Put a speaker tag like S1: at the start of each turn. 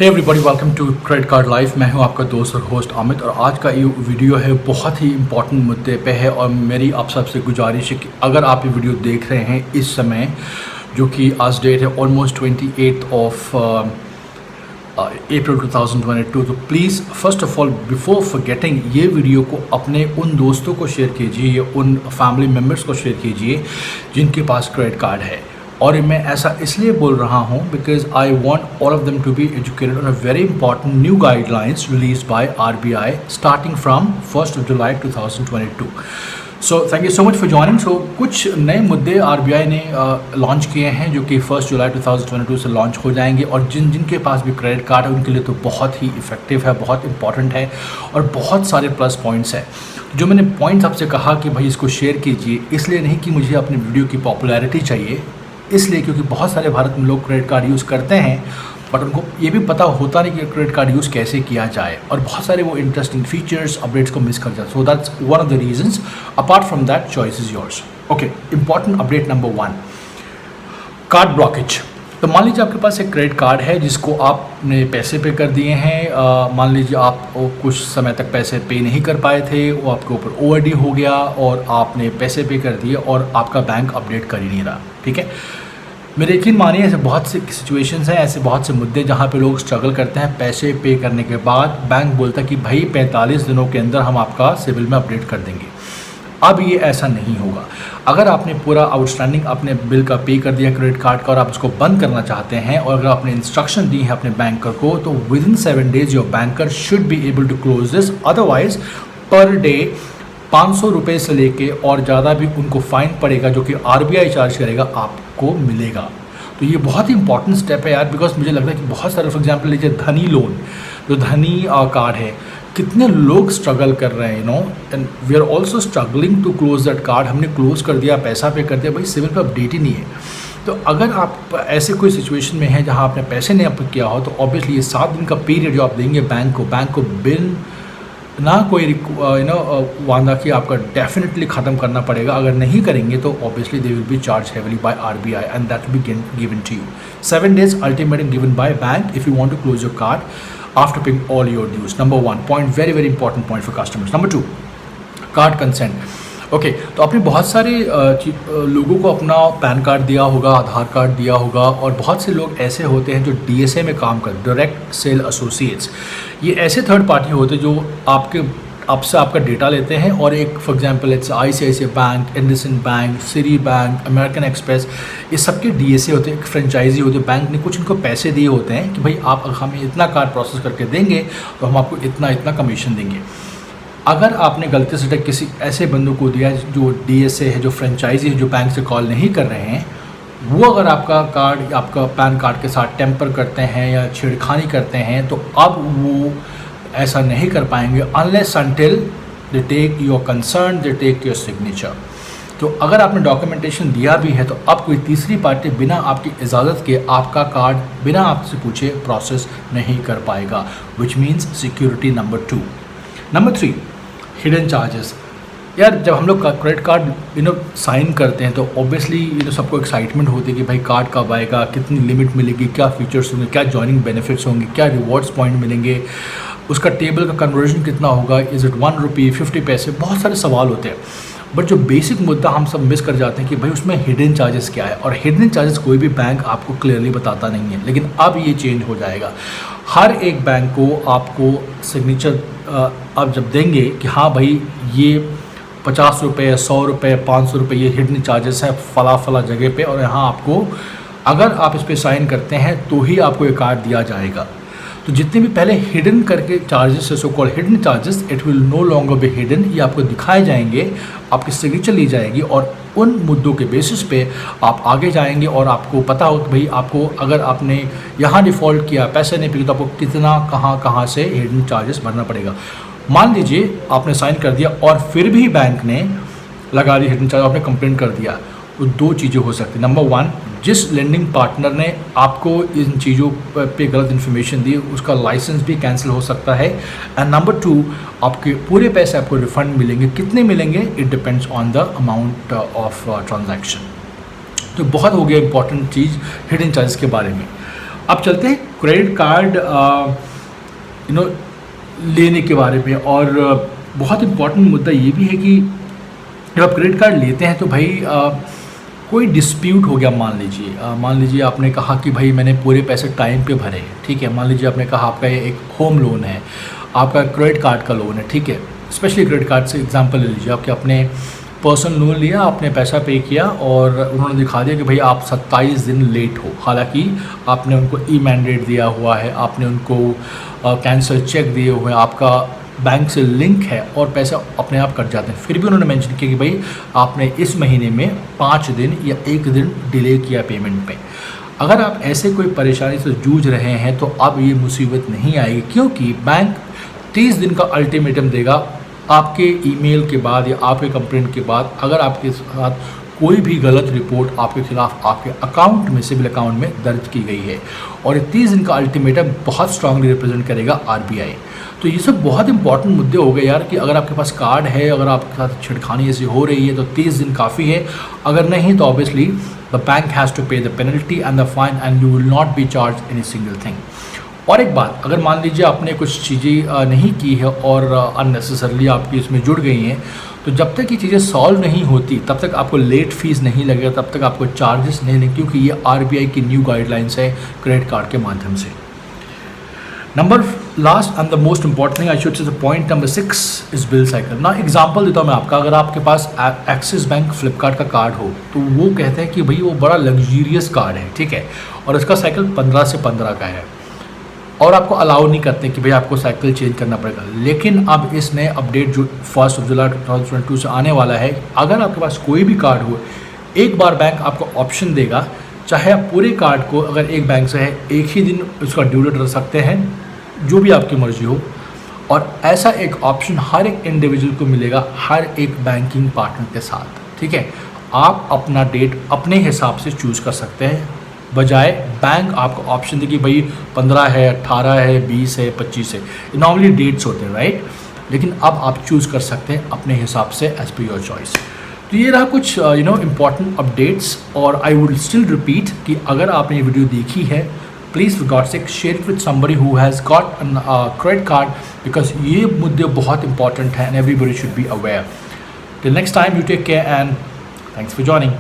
S1: Hey everybody, welcome to credit card life. मैं हूं आपका दोस्त और होस्ट अमित, और आज का ये वीडियो है बहुत ही इंपॉर्टेंट मुद्दे पे है। और मेरी आप सबसे गुजारिश है कि अगर आप ये वीडियो देख रहे हैं इस समय, जो कि आज डेट है ऑलमोस्ट 28 ऑफ अप्रैल 2022, तो please first of all before forgetting ये वीडियो को अपने उन दोस्तों को शेयर कीजिए या उन फैमिली मेम्बर्स को शेयर कीजिए जिनके पास क्रेडिट कार्ड है। और मैं ऐसा इसलिए बोल रहा हूँ because I want all of them to be educated on a very important new guidelines release by RBI starting from 1 July 2022। So thank you so much for joining. So कुछ नए मुद्दे RBI ने लॉन्च किए हैं जो कि 1 July 2022 से launch हो जाएंगे, और जिनके पास भी क्रेडिट कार्ड है उनके लिए तो बहुत ही इफेक्टिव है, बहुत इंपॉर्टेंट है और बहुत सारे प्लस पॉइंट्स हैं। जो मैंने पॉइंट्स आपसे कहा कि भाई इसको शेयर कीजिए, इसलिए नहीं कि मुझे अपनी वीडियो की पॉपुलैरिटी चाहिए, इसलिए क्योंकि बहुत सारे भारत में लोग क्रेडिट कार्ड यूज़ करते हैं बट उनको ये भी पता होता नहीं कि क्रेडिट कार्ड यूज़ कैसे किया जाए, और बहुत सारे वो इंटरेस्टिंग फीचर्स अपडेट्स को मिस कर जाते हैं। So that's one of the reasons. Apart from that, choice is yours. Okay, important update number 1, card blockage. तो मान लीजिए आपके पास एक क्रेडिट कार्ड है जिसको आपने पैसे पे कर दिए हैं। मान लीजिए आप कुछ समय तक पैसे पे नहीं कर पाए थे, वो आपके ऊपर ओवरड्यू हो गया और आपने पैसे पे कर दिए और आपका बैंक अपडेट कर ही नहीं रहा। ठीक है, मेरे यकीन मानिए ऐसे बहुत से सिचुएशंस हैं, ऐसे बहुत से मुद्दे जहाँ पे लोग स्ट्रगल करते हैं। पैसे पे करने के बाद बैंक बोलता है कि भाई 45 दिनों के अंदर हम आपका सिविल में अपडेट कर देंगे। अब ये ऐसा नहीं होगा। अगर आपने पूरा आउटस्टैंडिंग अपने बिल का पे कर दिया क्रेडिट कार्ड का और आप उसको बंद करना चाहते हैं, और अगर आपने इंस्ट्रक्शन दी है अपने बैंकर को, तो within 7 days your banker should be able to close this. Otherwise per day 500 रुपये से लेके और ज़्यादा भी उनको फ़ाइन पड़ेगा, जो कि RBI चार्ज करेगा, आपको मिलेगा। तो ये बहुत ही इंपॉर्टेंट स्टेप है यार, बिकॉज मुझे लगता है कि बहुत सारे, फॉर एग्जांपल लीजिए धनी लोन, जो धनी कार्ड है, कितने लोग स्ट्रगल कर रहे हैं, and we are also struggling to close that card. हमने क्लोज कर दिया, पैसा पे कर दिया, भाई सिविल पे अपडेट ही नहीं है। तो अगर आप ऐसे कोई सिचुएशन में हैं जहाँ आपने पैसे नहीं अप किया हो, तो ऑब्वियसली ये 7 दिन का पीरियड जो आप देंगे बैंक को बिल ना कोई वादा कि आपका डेफिनेटली ख़त्म करना पड़ेगा। अगर नहीं करेंगे तो obviously they will be charge heavily by RBI and that will be given to you. 7 days ultimatum given by bank if you want to close your card after paying all your dues. Number 1 point, very very important point for customers. Number 2, card consent. Okay, तो आपने बहुत सारे लोगों को अपना pan card दिया होगा, आधार card दिया होगा, और बहुत से लोग ऐसे होते हैं जो DSA में काम करते, डायरेक्ट सेल एसोसिएट्स। ये ऐसे थर्ड पार्टी होते हैं जो आपसे आपका डेटा लेते हैं, और एक for example it's ICICI bank, IndusInd bank, city bank, American express, ये सबके DSA होते हैं, एक फ्रेंचाइजी होते हैं। बैंक ने कुछ इनको पैसे दिए होते हैं कि भाई आप हमें इतना कार्ड प्रोसेस करके देंगे तो हम आपको इतना इतना कमीशन देंगे। अगर आपने गलती से किसी ऐसे बंदों को दिया जो DSA है, जो फ्रेंचाइजी है, जो बैंक से कॉल नहीं कर रहे हैं, वो अगर आपका कार्ड, आपका पैन कार्ड के साथ टेम्पर करते हैं या छेड़खानी करते हैं, तो अब वो ऐसा नहीं कर पाएंगे unless until they take your concern, they take your signature. तो अगर आपने डॉक्यूमेंटेशन दिया भी है तो अब कोई तीसरी पार्टी बिना आपकी इजाज़त के आपका कार्ड बिना आपसे पूछे प्रोसेस नहीं कर पाएगा, which means security number 2। Number 3, hidden charges. यार जब हम लोग क्रेडिट कार्ड साइन करते हैं तो ऑब्वियसली सबको एक्साइटमेंट होती है कि भाई कार्ड कब आएगा, कितनी लिमिट मिलेगी, क्या फीचर्स होंगे, क्या जॉइनिंग बेनिफिट्स होंगे, क्या रिवॉर्ड्स पॉइंट मिलेंगे, उसका टेबल का कन्वर्जन कितना होगा, इज़ इट 1 रुपये 50 पैसे, बहुत सारे सवाल होते हैं। बट जो बेसिक मुद्दा हम सब मिस कर जाते हैं कि भाई उसमें हिडन चार्जेस क्या है, और हिडन चार्जेस कोई भी बैंक आपको क्लियरली बताता नहीं है। लेकिन अब ये चेंज हो जाएगा। हर एक बैंक को आपको सिग्नेचर अब जब देंगे कि हाँ भाई ये 50 रुपये, 100 रुपये, 500 रुपये ये हिडन चार्जेस है फला जगह पे, और यहाँ आपको अगर आप इस पर साइन करते हैं तो ही आपको ये कार्ड दिया जाएगा। तो जितने भी पहले हिडन करके चार्जेस है, so called hidden charges, it will no longer be hidden. ये आपको दिखाए जाएंगे, आपकी सिग्नेचर ली जाएगी, और उन मुद्दों के बेसिस पे आप आगे जाएंगे, और आपको पता हो कि भाई आपको अगर आपने यहाँ डिफ़ॉल्ट किया, पैसे नहीं पिए, तो आपको कितना कहाँ से हिडन चार्जेस भरना पड़ेगा। मान लीजिए आपने साइन कर दिया और फिर भी बैंक ने लगा दी हिडन चार्ज, आपने कंप्लेंट कर दिया, तो 2 चीज़ें हो सकती हैं। नंबर 1, जिस लेंडिंग पार्टनर ने आपको इन चीज़ों पे गलत इन्फॉर्मेशन दी उसका लाइसेंस भी कैंसिल हो सकता है। एंड नंबर 2, आपके पूरे पैसे आपको रिफंड मिलेंगे। कितने मिलेंगे, it depends on the amount of transaction. तो बहुत हो गया इंपॉर्टेंट चीज़ हिडन चार्जेस के बारे में। अब चलते हैं क्रेडिट कार्ड लेने के बारे में। और बहुत इम्पॉर्टेंट मुद्दा ये भी है कि जब आप क्रेडिट कार्ड लेते हैं तो भाई कोई डिस्प्यूट हो गया, मान लीजिए आपने कहा कि भाई मैंने पूरे पैसे टाइम पे भरे हैं, ठीक है। मान लीजिए आपने कहा आपका ये एक होम लोन है, आपका क्रेडिट कार्ड का लोन है, ठीक है। स्पेशली क्रेडिट कार्ड से एग्जांपल ले लीजिए, आपके अपने पर्सनल लोन लिया, आपने पैसा पे किया और उन्होंने दिखा दिया कि भाई आप 27 दिन लेट हो। हालांकि आपने उनको ई मैंडेट दिया हुआ है, आपने उनको कैंसल चेक दिए हुए हैं, आपका बैंक से लिंक है और पैसे अपने आप कट जाते हैं, फिर भी उन्होंने मेंशन किया कि भाई आपने इस महीने में 5 दिन या 1 दिन डिले किया पेमेंट पे। अगर आप ऐसे कोई परेशानी से जूझ रहे हैं तो अब ये मुसीबत नहीं आएगी, क्योंकि बैंक 30 दिन का अल्टीमेटम देगा आपके ईमेल के बाद या आपके कंप्लेंट के बाद, अगर आपके साथ कोई भी गलत रिपोर्ट आपके खिलाफ आपके अकाउंट में, सिविल अकाउंट में दर्ज की गई है। और 30 दिन का अल्टीमेटम बहुत स्ट्रांगली रिप्रेजेंट करेगा आरबीआई। तो ये सब बहुत इंपॉर्टेंट मुद्दे हो गए यार, कि अगर आपके पास कार्ड है, अगर आपके साथ छिड़खानी ऐसी हो रही है तो 30 दिन काफ़ी है। अगर नहीं तो obviously the bank has to pay the penalty and the fine and you will not be charge any single thing. और एक बात, अगर मान लीजिए आपने कुछ चीज़ें नहीं की है और अननेसेसरली आपकी इसमें जुड़ गई हैं, तो जब तक ये चीज़ें सॉल्व नहीं होती तब तक आपको लेट फीस नहीं लगेगा, तब तक आपको चार्जेस नहीं लगेंगे, क्योंकि ये आरबीआई की न्यू गाइडलाइंस है क्रेडिट कार्ड के माध्यम से। Number last and the most important thing I should say, point number 6 is bill cycle. ना एग्जांपल देता हूँ मैं आपका, अगर आपके पास एक्सिस बैंक फ्लिपकार्ट का कार्ड हो तो वो कहते हैं कि भाई वो बड़ा लग्जूरियस कार्ड है, ठीक है, और इसका साइकिल 15 से 15 का है और आपको अलाउ नहीं करते कि भाई आपको साइकिल चेंज करना पड़ेगा। लेकिन अब इस नए अपडेट जो 1 जुलाई 2022 से आने वाला है, अगर आपके पास कोई भी कार्ड हो, एक बार बैंक आपको ऑप्शन देगा, चाहे आप पूरे कार्ड को, अगर एक बैंक से है, एक ही दिन उसका ड्यू डेट रख सकते हैं, जो भी आपकी मर्जी हो। और ऐसा एक ऑप्शन हर एक इंडिविजुअल को मिलेगा, हर एक बैंकिंग पार्टनर के साथ, ठीक है। आप अपना डेट अपने हिसाब से चूज़ कर सकते हैं, बजाय बैंक आपको ऑप्शन दे कि भाई 15 है, 18 है, 20 है, 25 है। नॉर्मली डेट्स होते हैं, राइट। लेकिन अब आप चूज़ कर सकते हैं अपने हिसाब से एज पर योर चॉइस। तो ये रहा कुछ इम्पॉर्टेंट अपडेट्स। और आई वुड स्टिल रिपीट कि अगर आपने ये वीडियो देखी है, please for God sake share it with somebody who has got credit card, because ये मुद्दे बहुत इंपॉर्टेंट हैं and everybody should be aware. Till next time, you take care and thanks for joining.